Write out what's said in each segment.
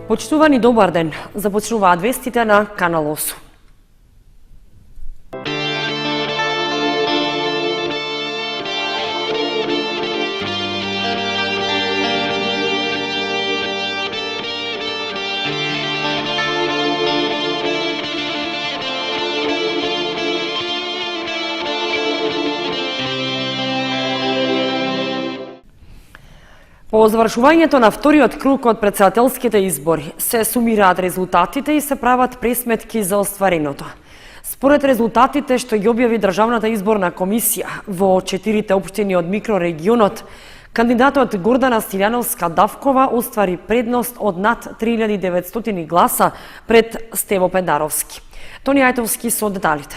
Почитувани, добар ден. Започнуваат вестите на Канал 8. По завршувањето на вториот круг од претседателските избори се сумираат резултатите и се прават пресметки за оствареното. Според резултатите што ги објави Државната изборна комисија во 4 општини од микрорегионот, кандидатот Гордана Силјановска-Давкова оствари предност од над 3900 гласа пред Стево Пендаровски. Тони Ајтовски со деталите.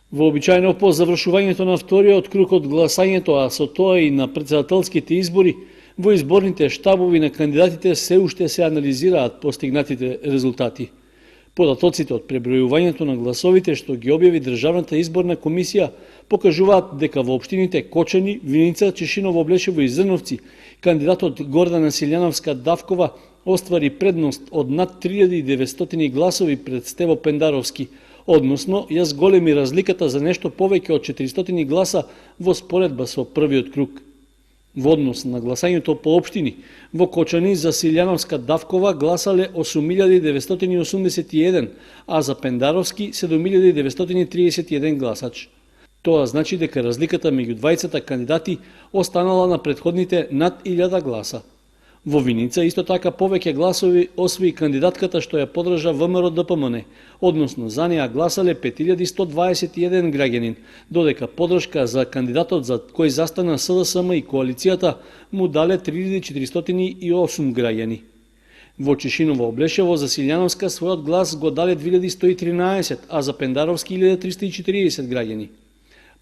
Вообичаено по завршувањето на вториот круг од гласањето, а со тоа и на претседателските избори, во изборните штабови на кандидатите се уште се анализираат постигнатите резултати. Податоците од пребројувањето на гласовите што ги објави Државната изборна комисија покажуваат дека во општините Кочани, Виница, Чешиново, Облешево и Зрновци кандидатот Гордана Силјановска-Давкова оствари предност од над 3900 гласови пред Стево Пендаровски, односно ја зголеми разликата за нешто повеќе од 400 гласа во споредба со првиот круг. Во однос на гласањето по општини, во Кочани за Силјановска-Давкова гласале 8981, а за Пендаровски 7931 гласач. Тоа значи дека разликата меѓу двајцата кандидати останала на претходните над 1000 гласа. Во Виница исто така повеќе гласови освои кандидатката што ја подржа ВМРО-ДПМН, односно за неа гласале 5121 граѓанин, додека подршка за кандидатот за кој застана СДСМ и коалицијата му дале 3408 граѓани. Во Чешиново, Облешево за Силјановска својот глас го дале 2113, а за Пендаровски 1340 граѓани.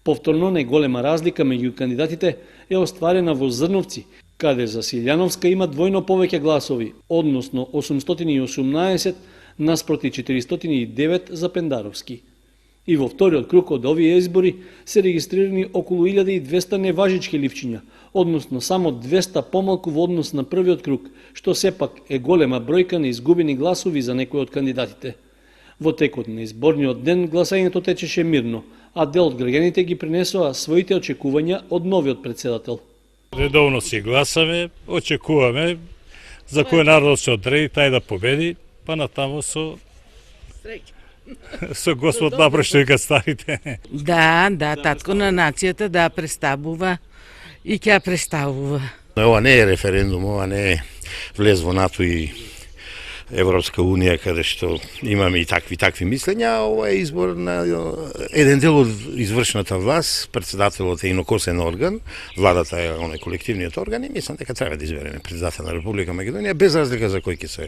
Повторно неголема разлика меѓу кандидатите е остварена во Зрновци, каде за Силјановска има двојно повеќе гласови, односно 818 наспроти 409 за Пендаровски. И во вториот круг од овие избори се регистрирани околу 1200 неважички ливчиња, односно само 200 помалку во однос на првиот круг, што сепак е голема бројка на изгубени гласови за некои од кандидатите. Во текот на изборниот ден гласањето течеше мирно, а дел од граѓаните ги пренесоа своите очекувања од новиот претседател. Редовно си гласаме, очекуваме за кој народ се одреди тај да победи, па натаму со Господ напре што вика старите. Да, татко на нацијата да представува и ќе представува. Ова не е референдум, ова не е влез во НАТО и Европска Унија, каде што имаме и такви мислења, ова е избор на еден дел од извршната власт, председателот е инокосен орган, владата е оној колективниот орган и мислам дека треба да избереме председател на Република Македонија, без разлика за кој ќе се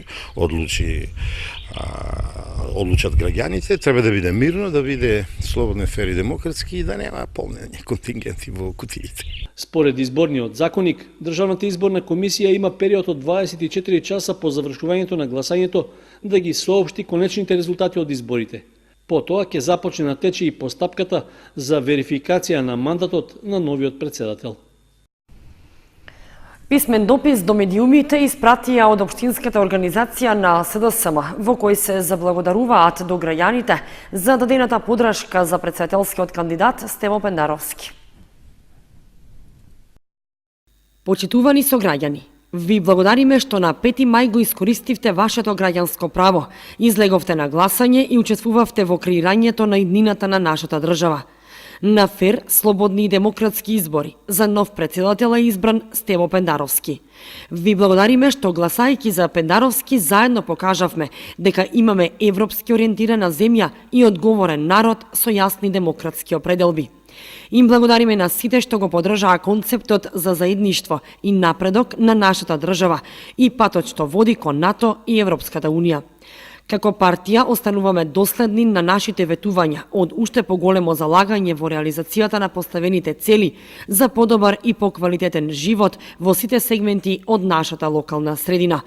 одлучат граѓаните, треба да биде мирно, да биде слободно, фер и демократски и да нема полнење контингенти во кутиите. Според изборниот законник, Државната изборна комисија има период од 24 часа по завршувањето на гласањето да ги соопшти конечните резултати од изборите. Потоа ќе започне да тече и постапката за верификација на мандатот на новиот претседател. Писмен допис до медиумите испратија од општинската организација на СДСМ, во кој се заблагодаруваат до граѓаните за дадената подршка за претседателскиот кандидат Стево Пендаровски. Почитувани сограѓани, ви благодариме што на 5 мај го искористивте вашето граѓанско право, излеговте на гласање и учествувавте во креирањето на иднината на нашата држава. На фер, слободни и демократски избори за нов претседател е избран Стево Пендаровски. Ви благодариме што гласајќи за Пендаровски заедно покажавме дека имаме европски ориентирана земја и одговорен народ со јасни демократски определби. Им благодариме на сите што го поддржаа концептот за заедништво и напредок на нашата држава и патот што води кон НАТО и Европската Унија. Како партија остануваме доследни на нашите ветувања од уште поголемо залагање во реализацијата на поставените цели за подобар и поквалитетен живот во сите сегменти од нашата локална средина.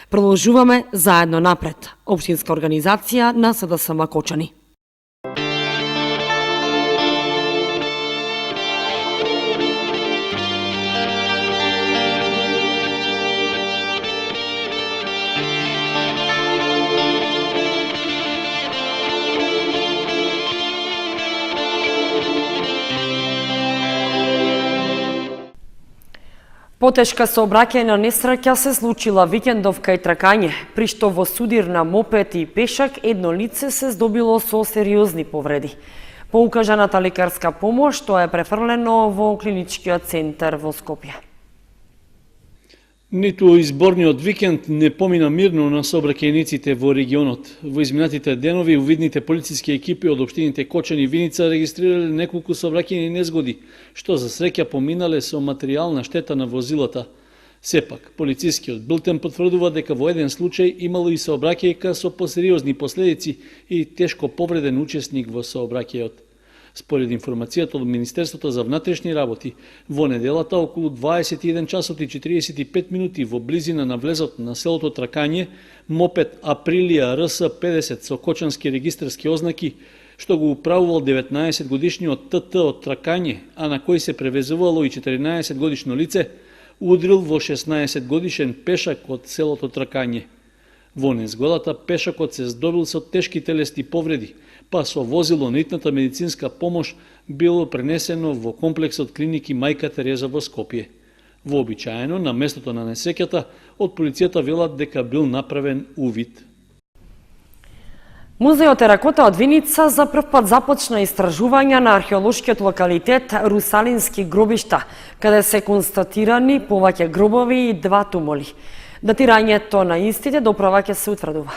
Продолжуваме заедно напред. Општинска организација на СДСМ Кочани. Потешка сообраќајна несреќа се случила викендов кај Тракање, при што во судир на мопед и пешак едно лице се здобило со сериозни повреди. По укажаната лекарска помош, тоа е префрлено во клиничкиот центар во Скопје. Ниту изборниот викенд не помина мирно на сообраќајниците во регионот. Во изминатите денови увидните полициски екипи од општините Кочани и Виница регистрирале неколку сообраќајни незгоди, што за среќа поминале со материјална штета на возилата. Сепак, полицискиот билтен потврдува дека во еден случај имало и сообраќајка со посериозни последици и тешко повреден учесник во сообраќајот. Според информацијата од Министерството за внатрешни работи, во неделата околу 21 часот и 45 минути во близина на влезот на селото Тракање, мопед Априлија РС-50 со кочански регистарски ознаки, што го управувал 19 годишниот ТТ од Тракање, а на кој се превезувало и 14 годишно лице, удрил во 16 годишен пешак од селото Тракање. Во незгодата пешакот се здобил со тешки телесни повреди, па со возило на итната медицинска помош било пренесено во комплексот клиники Мајка Тереза во Скопје. Вообичаено, на местото на несреќата, од полицијата велат дека бил направен увид. Музеот Теракота од Виница за прв пат започна истражување на археолошкиот локалитет Русалински гробишта, каде се констатирани повеќе гробови и 2 тумоли. Датирањето на истите доправа ќе се утврдува.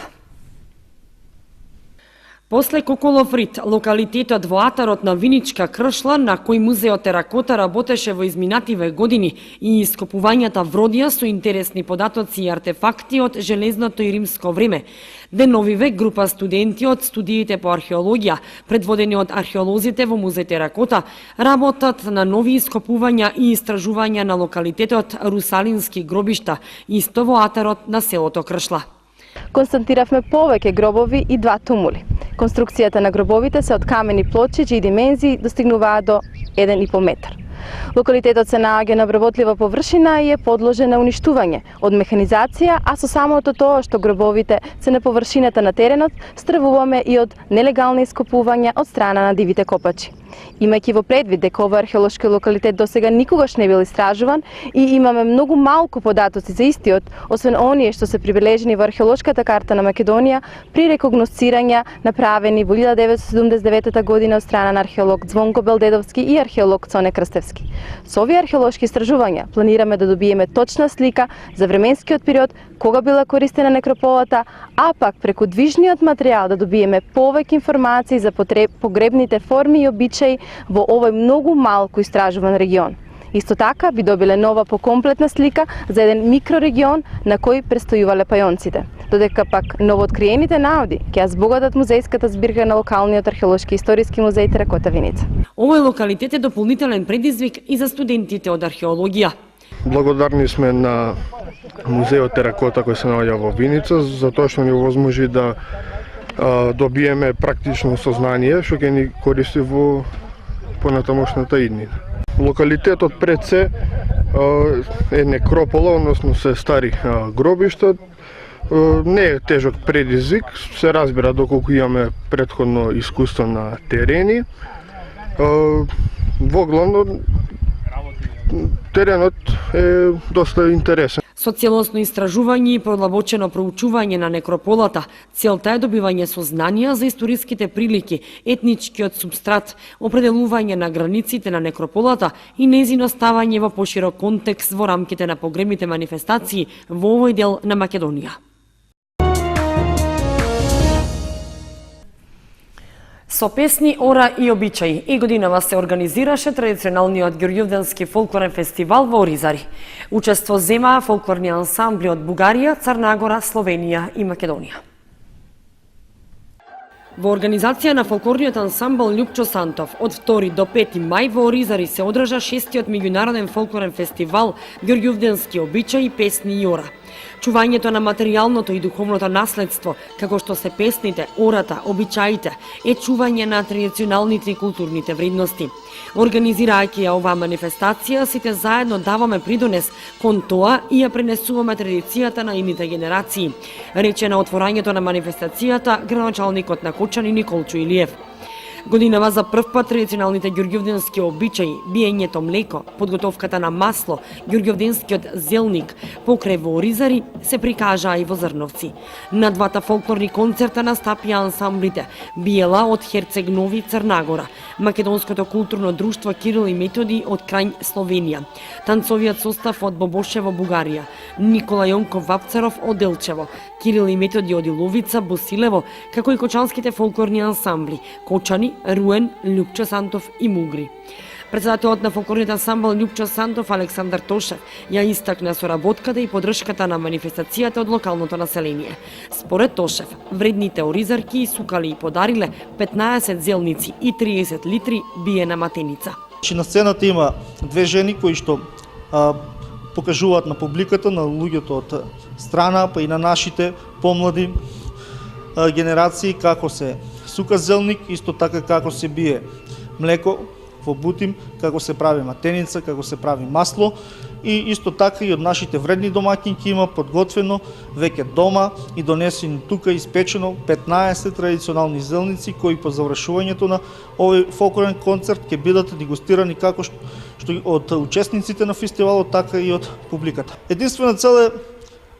После Коколов рит, локалитетот во атарот на Виничка Кршла, на кој музеот Теракота работеше во изминативе години и ископувањата вродија со интересни податоци и артефакти од железното и римско време. Денови век група студенти од студиите по археологија, предводени од археолозите во музеј Теракота, работат на нови ископувања и истражувања на локалитетот Русалински гробишта, исто во атарот на селото Кршла. Констатиравме повеќе гробови и 2 тумули. Конструкцијата на гробовите се од камени плочи, чии димензии достигнуваат до 1,5 метар. Локалитетот се наоѓа на обработлива површина и е подложен на уништување од механизација, а со самото тоа што гробовите се на површината на теренот, стравуваме и од нелегални ископувања од страна на дивите копачи. Имајќи во предвид дека овој археолошки локалитет досега никогаш не бил истражуван и имаме многу малку податоци за истиот, освен оние што се прибележени во археолошката карта на Македонија при рекогносцирања направени во 1979 година од страна на археолог Звонко Белдедовски и археолог Цоне Крстевски. Со овие археолошки истражувања планираме да добиеме точна слика за временскиот период кога била користена некрополата, а пак преку движниот материјал да добиеме повеќе информации за погребните форми и обичаи во овој многу малку истражуван регион. Исто така би добиле нова покомплетна слика за еден микрорегион на кој престојувале пајонците. Додека пак новооткриените наоди ќе ја збогатат музејската збирка на локалниот археолошки историски музеј Теракота Виница. Овој локалитет е дополнителен предизвик и за студентите од археологија. Благодарни сме на музеот Теракота кој се наоѓа во Виница за тоа што ни овозможи да добиеме практично сознание што ќе ни користи во понатамошната иднина. Локалитетот пред се е некропола, односно се стари гробишта. Не е тежок предизвик, се разбира доколку имаме претходно искуство на терени. Во главно теренот е доста интересен. Со целосно истражување и продлабочено проучување на некрополата, целта е добивање сознанија за историските прилики, етничкиот субстрат, определување на границите на некрополата и нејзино ставање во поширок контекст во рамките на погребните манифестации во овој дел на Македонија. Со песни, ора и обичаи и годинава се организираше традиционалниот Ѓурѓовденски фолклорен фестивал во Оризари. Учество земаа фолклорни ансамбли од Бугарија, Црна Гора, Словенија и Македонија. Во организација на фолклорниот ансамбл Љупчо Сантов од 2 до 5 мај во Оризари се одржа 6-тиот меѓународен фолклорен фестивал Ѓурѓовденски обичаи, песни и ора. Чувањето на материјалното и духовното наследство, како што се песните, ората, обичаите, е чување на традиционалните и културните вредности. Организирајќи ја оваа манифестација, сите заедно даваме придонес кон тоа и ја пренесуваме традицијата на идните генерации, рече на отворањето на манифестацијата градоначалникот на Кочани Николчо Илиев. Годинава за прв пат традиционалните ѓурѓовденски обичаи, биењето млеко, подготовката на масло, ѓурѓовденскиот зелник, покрај во Оризари се прикажаа и во Зрновци. На двата фолклорни концерта настапија ансамблите Биела од Херцег Нови, Црнагора, Македонското културно друштво Кирил и Методи од Крањ, Словенија, танцовиот состав од Бобошево, Бугарија, Никола Јонков Вапцаров од Делчево, Кирил и Методи од Иловица, Босилево, како и кочанските фолклорни ансамбли Кочани, Руен, Љупчо Сантов и Мугри. Председателот на фолклорниот ансамбл Љупчо Сантов Александар Тошев ја истакна соработката и поддршката на манифестацијата од локалното население. Според Тошев, вредните оризарки сукали и подариле 15 зелници и 30 литри биена матеница. На сцената има две жени кои што покажуваат на публиката, на луѓето од страна, па и на нашите помлади генерации како се сука зелник, исто така како се бие млеко во бутим, како се прави матеница, како се прави масло и исто така и од нашите вредни домаќинки има подготвено веќе дома и донесени тука испечено 15 традиционални зелници кои по завршувањето на овој фолклорен концерт ќе бидат дегустирани како што од учесниците на фестивалот, така и од публиката. Единствена цел е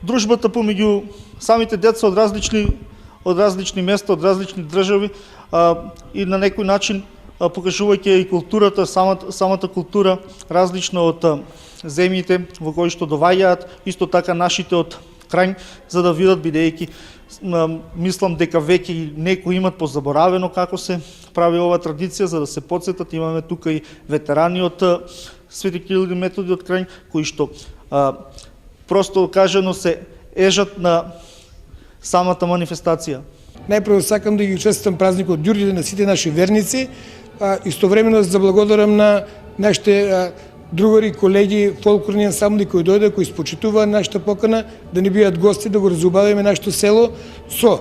дружбата помеѓу самите деца од различни места, од различни држави и на некој начин покажувајќи и културата, самата култура различна од земјите во кои што доваѓаат, исто така нашите од Крањ, за да видат, бидејќи мислам дека веќе некои имат позаборавено како се прави оваа традиција, за да се потсетат. Имаме тука и ветерани од Свети Кирил и Методи од Крањ, кои што просто кажано се ежат на самата манифестација. Најпрво сакам да ги честитам празникот Ѓурѓевден на сите наши верници, истовремено да заблагодарам на нашите другари, колеги, фолклорни ансамбли кои дојде, кои спочитуваа нашата покана, да ни бидат гости, да го разубавиме нашето село со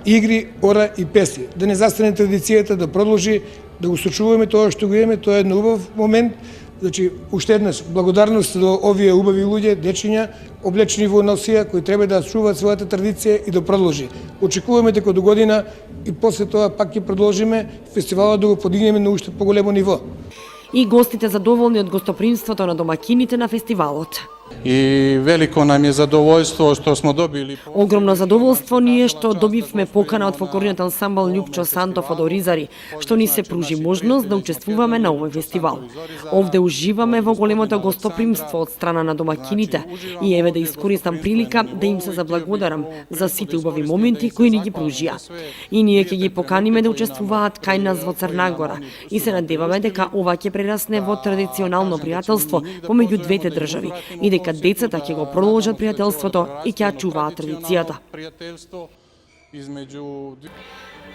игри, ора и песни. Да не застане традицијата, да продолжи, да го сочуваме тоа што го имаме, тоа е еден убав момент. Значи, уште еднаш, благодарност до овие убави луѓе, дечиња, облечени во носија, кои треба да чуваат својата традиција и да продолжи. Очекуваме дека до година и после тоа пак ќе продолжиме фестивалот да го подигнеме на уште поголемо ниво. И гостите задоволни од гостопримството на домаќините на фестивалот. И велико нам е задоволство што смо добили. Огромно задоволство ни е што добивме покана од фолклорниот ансамбл Љупчо Сантов од Оризари, што ни се пружи можност да учествуваме на овој фестивал. Овде уживаме во големото гостопримство од страна на домаќините и еве да искористам прилика да им се заблагодарам за сите убави моменти кои ни ги пружија. И ние ќе ги поканиме да учествуваат кај нас во Црнагора и се надеваме дека ова ќе прерасне во традиционално пријателство помеѓу двете држави и дека децата ќе го продолжат пријателството и ќе ја чуваат традицијата.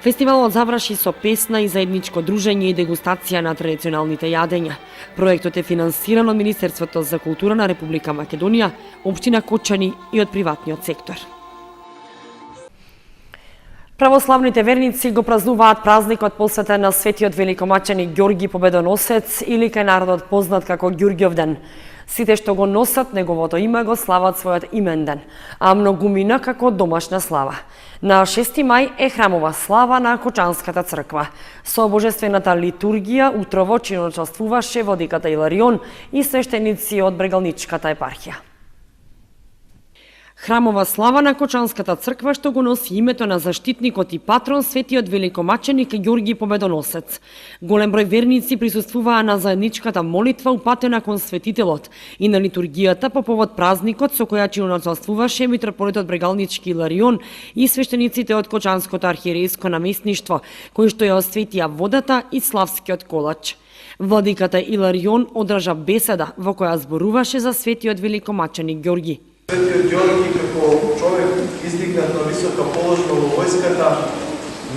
Фестивалот заврши со песна и заедничко дружење и дегустација на традиционалните јадења. Проектот е финансиран од Министерството за култура на Република Македонија, општина Кочани и од приватниот сектор. Православните верници го празнуваат празникот посветен на светиот великомаченик Ѓорги Победоносец или кај народот познат како Ѓурѓовден. Сите што го носат неговото име го слават својот именден, а многумина како домашна слава. На 6 мај е храмова слава на Кочанската црква. Со божествената литургија утрово чиночествуваше владиката Иларион и свештеници од Брегалничката епархија. Храмова слава на Кочанската црква што го носи името на заштитникот и патрон светиот великомаченик Ѓорги Победоносец. Голем број верници присуствуваа на заедничката молитва упатена кон светителот и на литургијата по повод празникот со која чиночествуваше митрополитот Брегалнички Иларион и свештениците од Кочанското архиерејско наместништво, кои што ја осветија водата и славскиот колач. Владиката Иларион одржа беседа во која зборуваше за светиот великомаченик Ѓорги. Светиот Ѓорги како човек издигнат на висока положба во војската,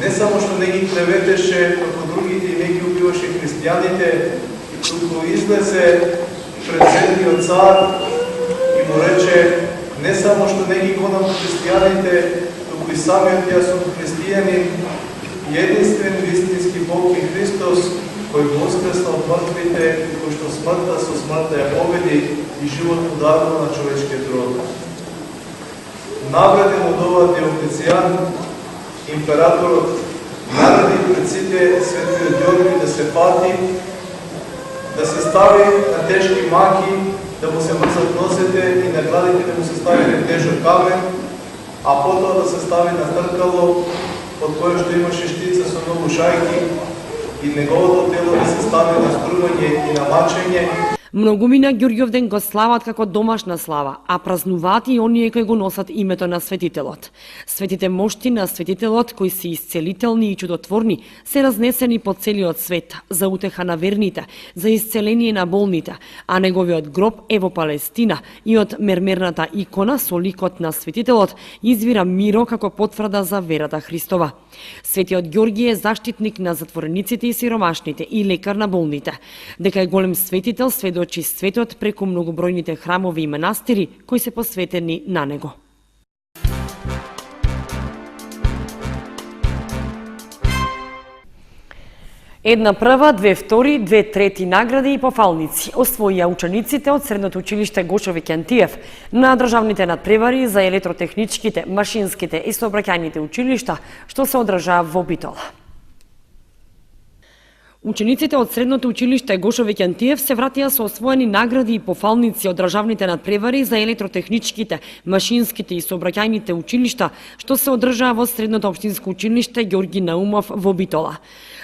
не само што не ги клеветеше како другите и не ги убиваше христијаните, туку излезе пред земјиот цар и му рече не само што не ги гонам христијаните, туку и самиот јас сум христијанин, единствен вистински Бог и Христос, кој го воскресна од мртвите, кој што смртта со смртта ја победи и живот подарува на човечкиот род. Награден од ова Диоклецијан, императорот нареди пред сите Светиот Ѓорги да се пати, да се стави на тешки маки, да му се мрзат носете и на гладите да му се стави на тежок камен, а потоа да се стави на тркало од кое што имаше штица со многу шајки и неговото тело да се стави на стрување и на мачење. Многумина Ѓурѓовден го слават како домашна слава, а празнуваат и оние кои го носат името на светителот. Светите мошти на светителот, кои се исцелителни и чудотворни, се разнесени по целиот свет, за утеха на верните, за исцеление на болните, а неговиот гроб е во Палестина и од мермерната икона со ликот на светителот извира миро како потврда за верата Христова. Светиот Ѓорги е заштитник на затворениците и сиромашните и лекар на болните. Дека е голем светител сведочи светот преку многобројните храмови и манастири кои се посветени на него. Една прва, две втори, две трети награди и пофалници освоија учениците од Средното училиште Гошо Викентиев на државните надпревари за електротехничките, машинските и сообраќајните училишта што се одржаа во Битола. Учениците од Средното училиште Гошо Викентиев се вратија со освоени награди и пофалници од државните надпревари за електротехничките, машинските и сообраќајните училишта што се одржаа во Средното општинско училиште Ѓорги Наумов во Битола.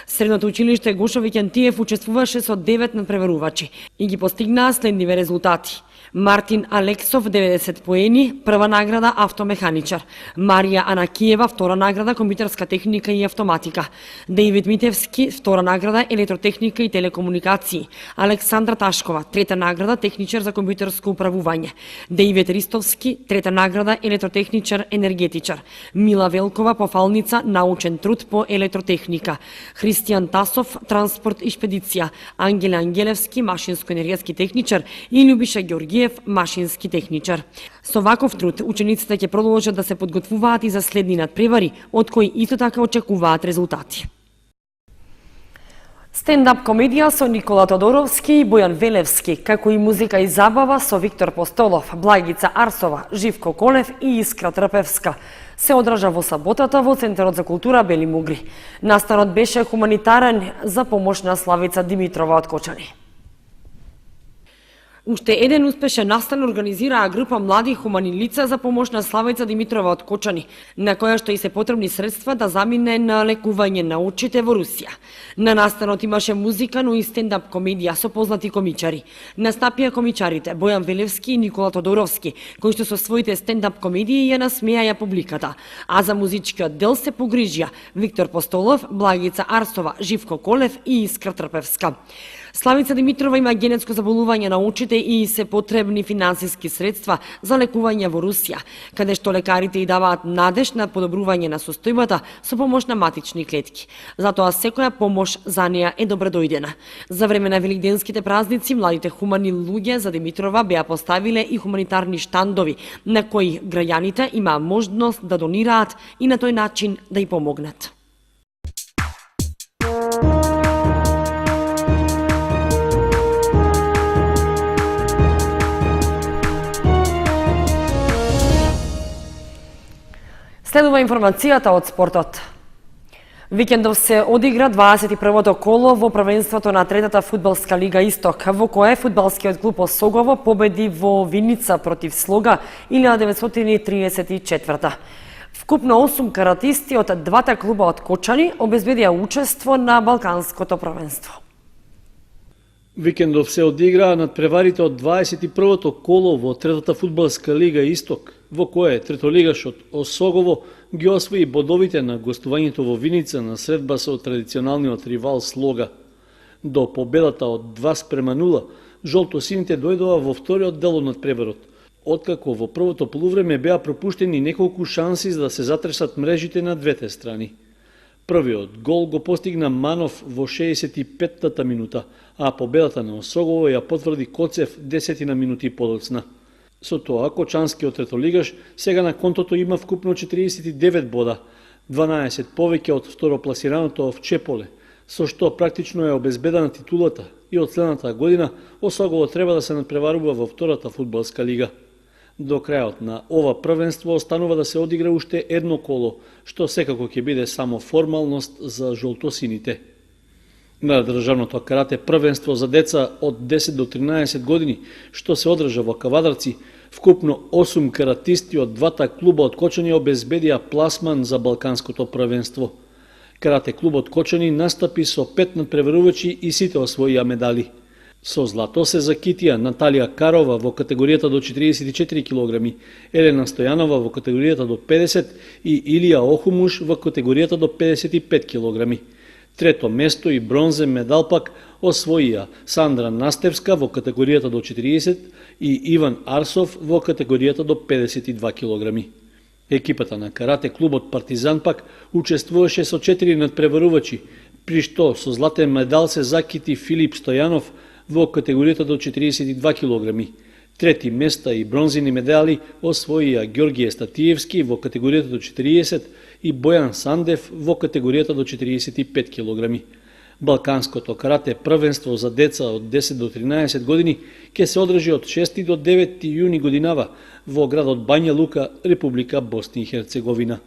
Средното училиште Гошо Викентиев учествуваше со 9 надпреварувачи и ги постигнаа следниве резултати. Мартин Алексов 90 поени, прва награда автомеханичар. Марија Анакиева втора награда компјутерска техника и автоматика. Дејвид Митевски втора награда електротехника и телекомуникации. Александра Ташкова трета награда техничар за компјутерско управување. Дејвид Ристовски трета награда електротехничар енергетичар. Мила Велкова пофалница научен труд по електротехника. Христијан Тасов транспорт и шпедиција. Ангеле Ангелевски машинско-енергетски техничар и Љубиша Ѓоргиев машински техничар. Со ваков труд учениците ќе продолжат да се подготвуваат и за следни надпревари, од кои исто така очекуваат резултати. Стендап комедија со Никола Тодоровски и Бојан Велевски, како и музика и забава со Виктор Постолов, Благица Арсова, Живко Колев и Искра Трпевска се одржа во саботата во Центарот за култура Бели Мугри. Настанот беше хуманитарен за помош на Славица Димитрова од Кочани. Уште еден успешен настан организираа група млади хумани лица за помош на Славица Димитрова од Кочани, на која што и се потребни средства да замине на лекување на очите во Русија. На настанот имаше музика, но и стендап комедија со познати комичари. Настапија комичарите Бојан Велевски и Никола Тодоровски, кои што со своите стендап комедии ја насмеаја публиката, а за музичкиот дел се погрижија Виктор Постолов, Благица Арсова, Живко Колев и Искра Трпевска. Славица Димитрова има генетско заболување на очите и се потребни финансиски средства за лекување во Русија, каде што лекарите и даваат надеж на подобрување на состојбата со помош на матични клетки. Затоа секоја помош за неа е добре дојдена. За време на великденските празници, младите хумани луѓе за Димитрова беа поставиле и хуманитарни штандови, на кои граѓаните имаа можност да донираат и на тој начин да ја помогнат. Следува информацијата од спортот. Викендов се одигра 21-то коло во првенството на третата фудбалска лига Исток, во кое фудбалскиот клуб Осогово победи во Виница против Слога 1934. Вкупно 8 каратисти од двата клуба од Кочани обезбедија учество на Балканското првенство. Викендов се одиграа надпреварите од 21-то коло во третата фудбалска лига Исток, во кое третолигашот Осогово ги освои бодовите на гостувањето во Виница на средба со традиционалниот ривал Слога. До победата од 2:0, жолтосините дојдоа во вториот дел од надпреварот, откако во првото полувреме беа пропуштени неколку шанси за да се затресат мрежите на двете страни. Првиот гол го постигна Манов во 65-та минута, а победата на Осогово ја потврди Коцев 10 минути подоцна. Со тоа, кочанскиот третолигаш сега на контото има вкупно 49 бода, 12 повеќе од второпласираното Овчеполе, со што практично е обезбедена титулата и од следната година Осогово треба да се надпреварува во втората фудбалска лига. До крајот на ова првенство останува да се одигра уште едно коло, што секако ќе биде само формалност за жолтосините. На државното карате првенство за деца од 10 до 13 години, што се одржа во Кавадарци, вкупно 8 каратисти од двата клуба од Кочани обезбедија пласман за Балканското првенство. Карате клубот Кочани настапи со 5 надпреварувачи и сите освоија медали. Со злато се закитија Наталија Карова во категоријата до 44 кг, Елена Стојанова во категоријата до 50 и Илија Охумуш во категоријата до 55 кг. Трето место и бронзен медал пак освоија Сандра Настевска во категоријата до 40 и Иван Арсов во категоријата до 52 кг. Екипата на карате клубот Партизан пак учествуваше со 4 надпреварувачи, при што со златен медал се закити Филип Стојанов во категоријата до 42 кг. Трети места и бронзини медали освоија Ѓорѓе Статиевски во категоријата до 40 и Бојан Сандев во категоријата до 45 кг. Балканското карате првенство за деца од 10 до 13 години ќе се одржи од 6 до 9 јуни годинава во градот Бања Лука, Република Босна и Херцеговина.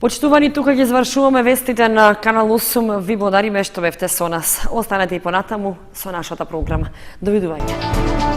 Почитувани, тука ги завршуваме вестите на Канал 8. Ви благодариме што бевте со нас. Останете и понатаму со нашата програма. Довидување.